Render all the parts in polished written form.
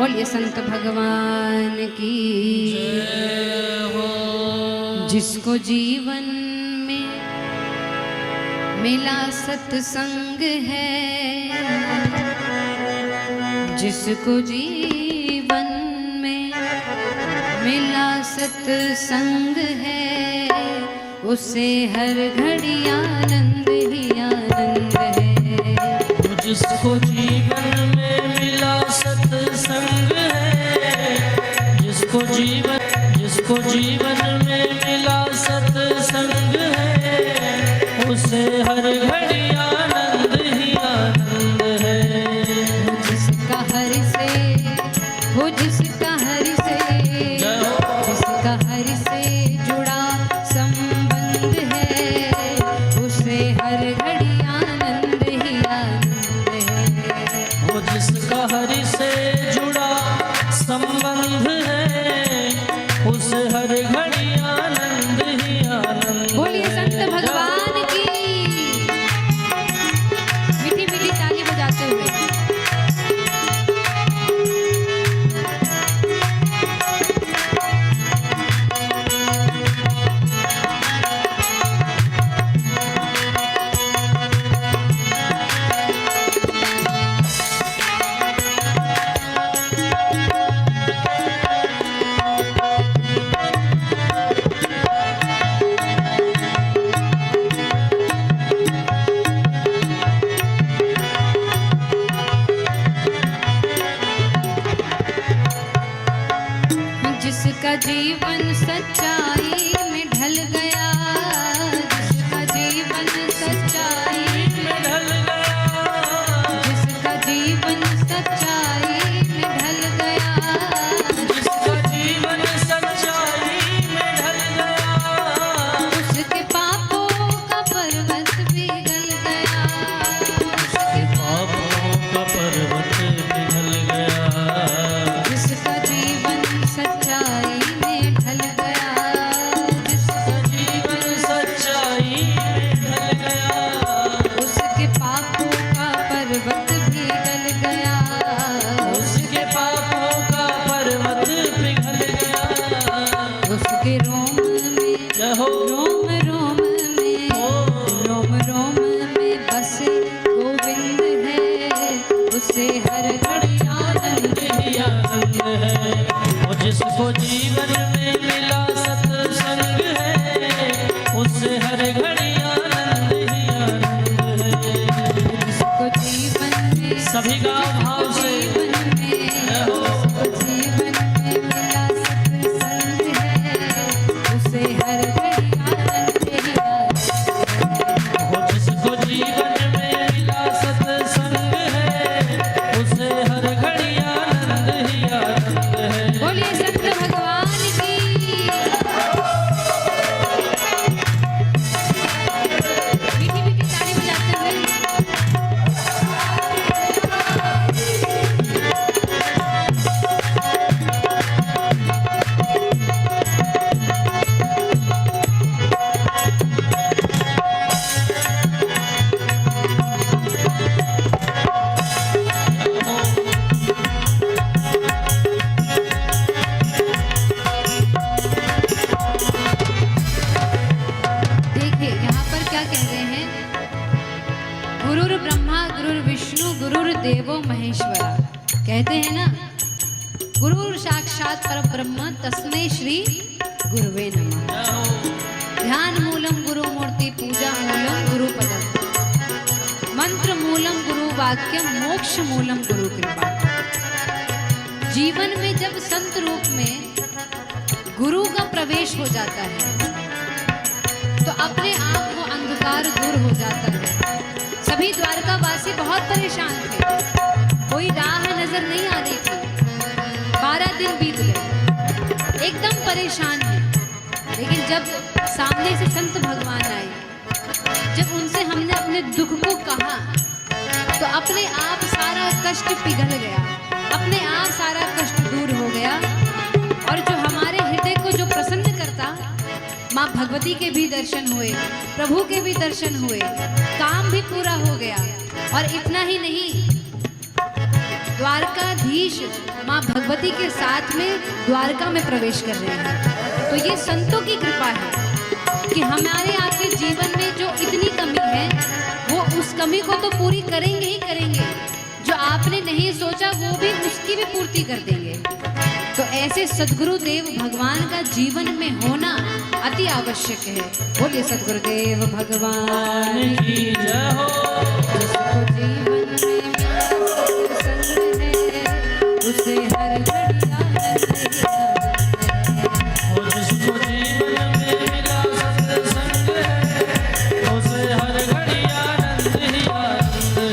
बोलिए संत भगवान की जय हो। जिसको जीवन में मिला सत्संग है, जिसको जीवन में मिला सत्संग है, उसे हर घड़ी आनंद ही आनंद है। जिसको जीवन में मिला सत्संग है, जिसको जीवन में मिला सत्संग है, उसे हर घड़ी आनंद ही आनंद है। जिसका हरि से हो, जिसका हरि से, जिसका हरि से जुड़ा संबंध है, उसे हर घड़ी आनंद ही आनंद है। वो जिसका हरि से जुड़ा संबंध है, उसे हर घड़ी आनंद ही आनंद। बोलिए संत भगवान की। मीठी मीठी ताली बजाते हुए जिसका जीवन सच्चाई में ढल गया, जिसका जीवन सच्चाई में ढल गया, जिसका जीवन सच्चाई में ढल गया, जिसका जीवन सच्चाई में ढल गया, उसके पापों का पर्वत पिघल गया, उसके पापों का पर्वत पिघल गया। जिसका जीवन सच्चाई में ढल गया, जिसका जीवन सच्चाई में ढल गया, उसके पापों का पर्वत पिघल गया, उसके पापों का पर्वत पिघल गया। उसके रोम में, जहो रोम रोम में, रोम रोम में बसे गोविंद है, उसे हर घड़ी आनंद ही आनंद है। और जिसको जीवन में मिला सत्संग है, उसे हर घड़ी आनंद ही आनंद है। जिसको जीवन में, सभी का भाव से जीवन में, जिसको जीवन में मिला सत्संग है, उसे हर घड़ी आनंद ही आनंद है। और जिसको जीवन में मिला सत्संग है, उसे हर घड़ी आनंद ही आनंद है। बोलिए संत भगवान की। मीठी मीठी ताली बजाते हुए देखिए यहाँ पर क्या कह रहे हैं, गुरुर ब्रह्मा गुरुर विष्णु गुरुर देवो महेश्वरा। कहते हैं ना, गुरुर साक्षात परब्रह्म तस्मै श्री गुरुवे नमः। ध्यान मूलम गुरु मूर्ति, पूजा मूलम गुरु पदम, मंत्र मूलम गुरु वाक्यम, मोक्ष मूलम गुरु कृपा। जीवन में जब संत रूप में गुरु का प्रवेश हो जाता है, तो अपने आप वो अंधकार दूर हो जाता है। सभी द्वारकावासी बहुत परेशान थे, कोई राह नजर नहीं आ रही थी। 12 दिन बीत गए, एकदम परेशान है। लेकिन जब सामने से संत भगवान आए, जब उनसे हमने अपने दुख को कहा, तो अपने आप सारा कष्ट पिघल गया, अपने आप सारा कष्ट दूर हो गया। और जो हमारे हृदय को जो प्रसन्न करता, माँ भगवती के भी दर्शन हुए, प्रभु के भी दर्शन हुए, काम भी पूरा हो गया। और इतना ही नहीं, द्वारकाधीश माँ भगवती के साथ में द्वारका में प्रवेश कर रहे हैं। तो ये संतों की कृपा है कि हमारे आपके जीवन में जो इतनी कमी है वो उस कमी को तो पूरी करेंगे ही करेंगे, जो आपने नहीं सोचा वो भी उसकी भी पूर्ति कर देंगे। तो ऐसे सद्गुरुदेव भगवान का जीवन में होना अति आवश्यक है। बोलिए सद्गुरुदेव भगवान की जय हो। जिसको जीवन में मिला सत्संग है उसे हर घड़ी आनंद ही आनंद है। और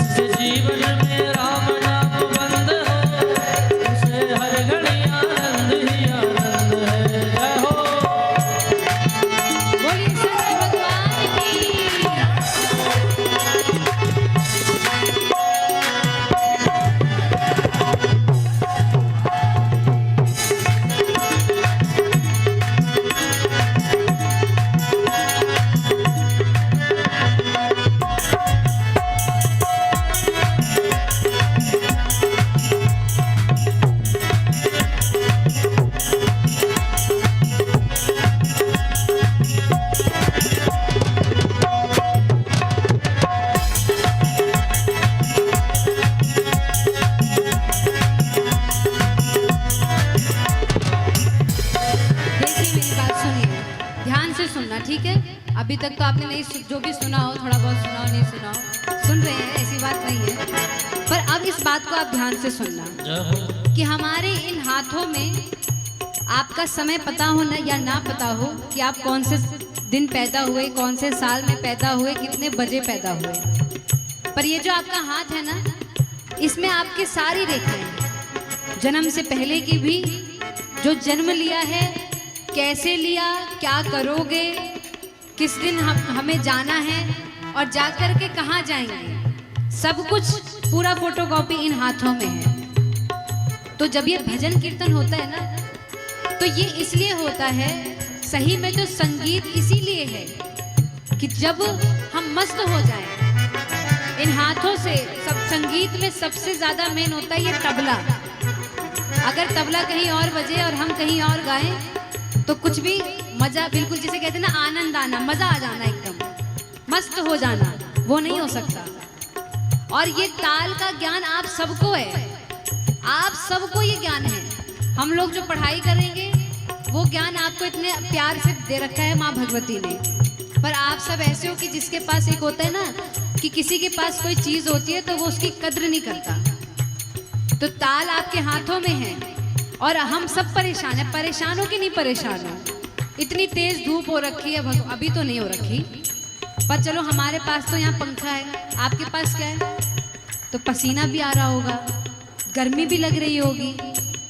जिसको जीवन में मिला सत्संग है उसे हर घड़ी आनंद ही आनंद है। ठीक है। अभी तक तो आपने नहीं जो भी सुना हो, थोड़ा बहुत सुना हो, नहीं सुना हो, सुन रहे हैं, ऐसी बात नहीं है। पर अब इस बात को आप ध्यान से सुनना कि हमारे इन हाथों में आपका समय पता हो ना या ना पता हो कि आप कौन से दिन पैदा हुए, कौन से साल में पैदा हुए, कितने बजे पैदा हुए, पर ये जो आपका हाथ है ना, इसमें आपकी सारी रेखाएं हैं, जन्म से पहले की भी, जो जन्म लिया है, कैसे लिया, क्या करोगे, किस दिन हमें जाना है और जाकर के कहाँ जाएंगे, सब कुछ पूरा फोटोकॉपी इन हाथों में है। तो जब ये भजन कीर्तन होता है ना, तो ये इसलिए होता है, सही में तो संगीत इसीलिए है कि जब हम मस्त हो जाएं इन हाथों से। सब संगीत में सबसे ज्यादा मेन होता है ये तबला। अगर तबला कहीं और बजे और हम कहीं और गाएं तो कुछ भी मजा, बिल्कुल जिसे कहते हैं ना आनंद आना, मजा आ जाना, एकदम मस्त हो जाना, वो नहीं हो सकता। और ये ताल का ज्ञान आप सबको है, आप सबको ये ज्ञान है। हम लोग जो पढ़ाई करेंगे वो ज्ञान आपको इतने प्यार से दे रखा है माँ भगवती ने, पर आप सब ऐसे हो कि जिसके पास एक होता है ना कि किसी के पास कोई चीज होती है तो वो उसकी कद्र नहीं करता। तो ताल आपके हाथों में है और हम सब परेशान है, परेशान हो कि नहीं परेशान हो। इतनी तेज धूप हो रखी है, अभी तो नहीं हो रखी, पर चलो हमारे पास तो यहाँ पंखा है, आपके पास क्या है? तो पसीना भी आ रहा होगा, गर्मी भी लग रही होगी,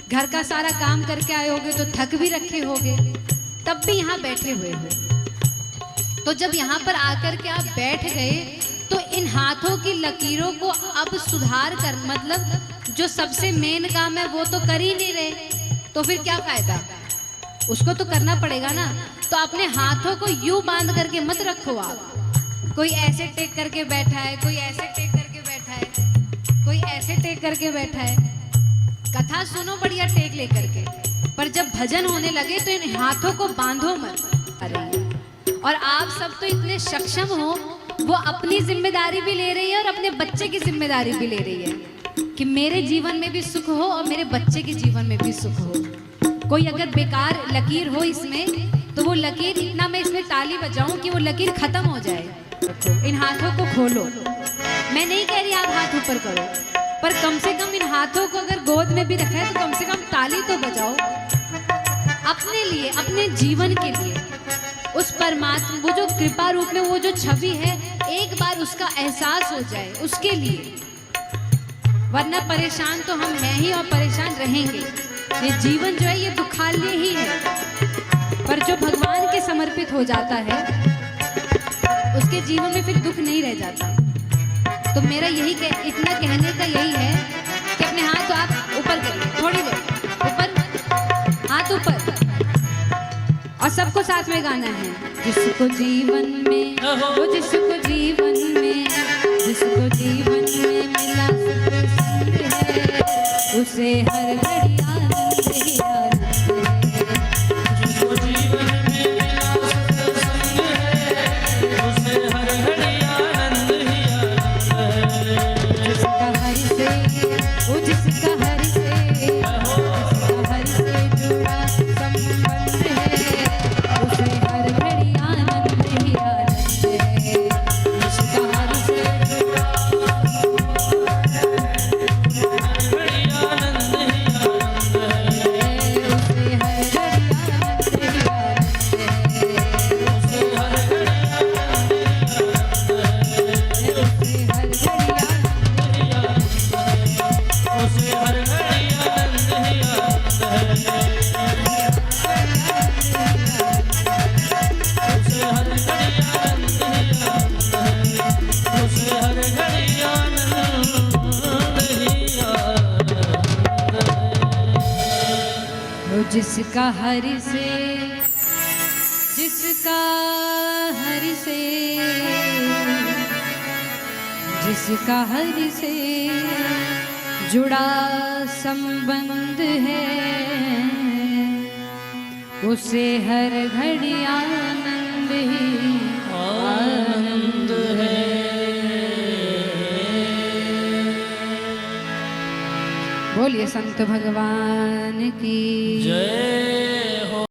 घर का सारा काम करके आए होगे तो थक भी रखे होगे, तब भी यहाँ बैठे हुए हो। तो जब यहाँ पर आकर के आप बैठ गए तो इन हाथों की लकीरों को अब सुधार कर, मतलब जो सबसे मेन काम है वो तो कर ही नहीं रहे, तो फिर क्या फायदा? उसको तो करना पड़ेगा ना। तो अपने हाथों को यूं बांध करके मत रखो आप। कोई ऐसे टेक करके बैठा है, कोई ऐसे टेक करके बैठा है, कोई ऐसे टेक करके बैठा है। कथा सुनो बढ़िया टेक लेकर के, पर जब भजन होने लगे तो इन हाथों को बांधो मत। अरे और आप सब तो इतने सक्षम हो, वो अपनी जिम्मेदारी भी ले रही है और अपने बच्चे की जिम्मेदारी भी ले रही है कि मेरे जीवन में भी सुख हो और मेरे बच्चे के जीवन में भी सुख हो। कोई अगर बेकार लकीर हो इसमें तो वो लकीर, इतना मैं इसमें ताली बजाऊं कि वो लकीर खत्म हो जाए। इन हाथों को खोलो। मैं नहीं कह रही आप हाथ ऊपर करो, पर कम से कम इन हाथों को अगर गोद में भी रखा है तो कम से कम ताली तो बजाओ अपने लिए, अपने जीवन के लिए। उस परमात्मा, वो जो कृपा रूप में वो जो छवि है, एक बार उसका एहसास हो जाए उसके लिए। वरना परेशान तो हम हैं ही और परेशान रहेंगे। ये जीवन जो है ये दुखालय ही है, पर जो भगवान के समर्पित हो जाता है उसके जीवन में फिर दुख नहीं रह जाता। तो मेरा यही इतना कहने का यही है कि अपने हाथ तो आप ऊपर करिए, थोड़ी देर ऊपर, हाथ ऊपर, और सबको साथ में गाना है। जिसको जीवन में, वो जिसको जीवन में, जिसको जीवन में मिला सुख संग है, उसे हर घड़ी आनंद ही आनंद है। जिसको जीवन में मिला सुख संग है, उसे हर घड़ी आनंद ही आनंद है। जिसका हरि से, वो जिसका हरि से, जिसका हरि से जुड़ा संबंध है, उसे हर घड़ी आनंद ही आनंद है। जिसका हरि से जुड़ा घड़ी आनंद ही आनंद है। उसे हर घड़ी आनंद ही आनंद है। उसे हर घड़ी आनंद ही आनंद है। उसे हर घड़ी आनंद उसे हर घड़ी आनंद ही आनंद है। उसे हर घड़ी आनंद ही आनंद है। उसे हर घड़ी आनंद ही आनंद है। वो जिसका हरि से, जिसका हरि से, जिसका हरि से जुड़ा संबंध है, उसे हर घड़ी आनंद ही आनंद है। बोलिए संत भगवान की जय।